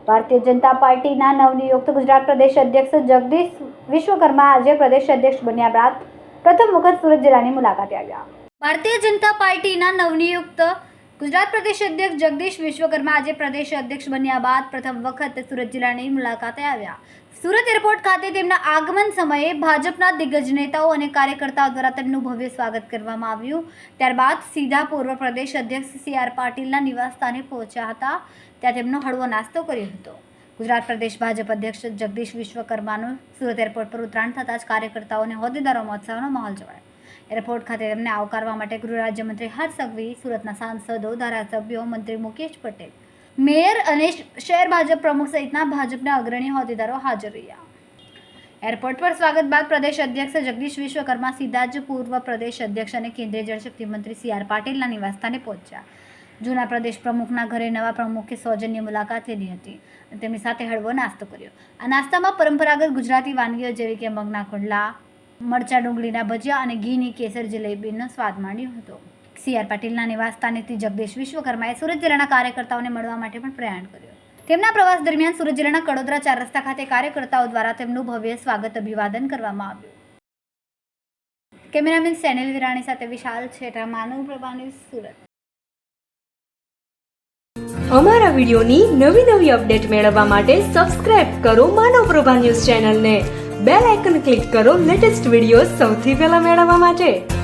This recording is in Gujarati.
ભારતીય જનતા પાર્ટીના નવનિયુક્ત ગુજરાત પ્રદેશ અધ્યક્ષ જગદીશ વિશ્વકર્મા આજે પ્રદેશ અધ્યક્ષ બન્યા બાદ પ્રથમ વખત સુરત જિલ્લાની મુલાકાતે આવ્યા. ભારતીય જનતા પાર્ટીના નવનિયુક્ત ગુજરાત પ્રદેશ અધ્યક્ષ જગદીશ વિશ્વકર્મા આજે પ્રદેશ અધ્યક્ષ બન્યા બાદ પ્રથમ વખત સુરત જિલ્લાની મુલાકાતે આવ્યા. સુરત એરપોર્ટ ખાતે તેમના આગમન સમયે ભાજપના દિગ્ગજ નેતાઓ અને કાર્યકર્તાઓ દ્વારા તેમનું ભવ્ય સ્વાગત કરવામાં આવ્યું. ત્યારબાદ સીધા પૂર્વ પ્રદેશ અધ્યક્ષ CR પાટીલના નિવાસસ્થાને પહોંચ્યા હતા. ત્યાં તેમનો હળવો નાસ્તો કર્યો હતો. ગુજરાત પ્રદેશ ભાજપ અધ્યક્ષ જગદીશ વિશ્વકર્માનું સુરત એરપોર્ટ પર ઉતરાણ થતાં જ કાર્યકર્તાઓ અને હોદ્દેદારોમાં ઉત્સાહનો માહોલ જોવાયો. એરપોર્ટ ખાતે તેમને આવકારવા માટે ગૃહ રાજ્યમંત્રી હર્ષ સંઘવી, સુરતના સાંસદો, ધારાસભ્યો, મંત્રી મુકેશ પટેલ, મેયર અને શહેર ભાજપ પ્રમુખ સહિતના ભાજપના અગ્રણી હોદ્દેદારો હાજર રહ્યા. એરપોર્ટ પર સ્વાગત બાદ પ્રદેશ અધ્યક્ષ જગદીશ વિશ્વકર્મા સીધા જ પૂર્વ પ્રદેશ અધ્યક્ષ અને કેન્દ્રીય જળશક્તિ મંત્રી CR પાટીલના નિવાસસ્થાને પહોંચ્યા. જૂના પ્રદેશ પ્રમુખના ઘરે નવા પ્રમુખે સૌજન્ય મુલાકાત લીધી હતી અને તેમની સાથે હળવો નાસ્તો કર્યો. આ નાસ્તામાં પરંપરાગત ગુજરાતી વાનગીઓ જેવી કે મગના ખોડલા, મરચા ડુંગળીના ભજીયા અને ઘીની કેસર જલેબીનો સ્વાદ માણ્યો હતો. CR પાટીલના નિવાસસ્થાનેથી જગદીશ વિશ્વકર્માએ સુરત જિલ્લાના કાર્યકર્તાઓને મળવા માટે પણ પ્રયાણ કર્યો. તેમના પ્રવાસ દરમિયાન સુરત જિલ્લાના કડોદરા 4 રસ્તા ખાતે કાર્યકર્તાઓ દ્વારા તેમનું ભવ્ય સ્વાગત અભિવાદન કરવામાં આવ્યું. કેમેરામેન સેનિલ વિરાણી સાથે વિશાલ છેઠા, માનવ પ્રભા ન્યૂઝ, સુરત. અમારા વિડિયોની નવી અપડેટ મેળવવા માટે સબસ્ક્રાઇબ કરો માનવ પ્રભા ન્યૂઝ ચેનલને. બેલ આઇકન ક્લિક કરો લેટેસ્ટ વિડિયો સૌથી પહેલા મેળવવા માટે.